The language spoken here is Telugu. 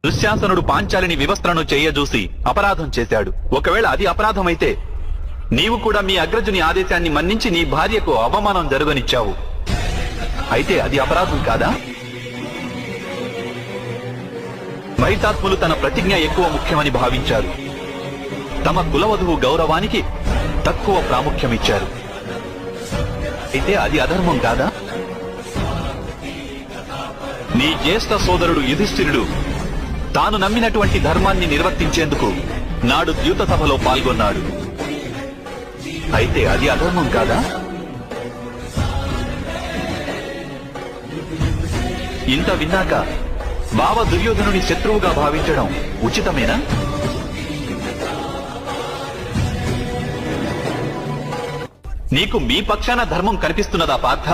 దుశ్శాసనుడు పాంచాలిని వివస్త్రను చేయజూసి అపరాధం చేశాడు. ఒకవేళ అది అపరాధమైతే నీవు కూడా మీ అగ్రజుని ఆదేశాన్ని మన్నించి నీ భార్యకు అవమానం జరగనిచ్చావు. అయితే అది అపరాధం కాదా? మహితాత్ములు తన ప్రతిజ్ఞ ఎక్కువ ముఖ్యమని భావించారు. తమ కులవధువు గౌరవానికి తక్కువ ప్రాముఖ్యమిచ్చారు. అయితే అది అధర్మం కాదా? నీ జ్యేష్ఠ సోదరుడు యుధిష్ఠిరుడు తాను నమ్మినటువంటి ధర్మాన్ని నిర్వర్తించేందుకు నాడు ద్యూత సభలో పాల్గొన్నాడు. అయితే అది అధర్మం కాదా? ఇంత విన్నాక బావ దుర్యోధనుని శత్రువుగా భావించడం ఉచితమేనా? నీకు మీ పక్షాన ధర్మం కనిపిస్తున్నదా పార్థ?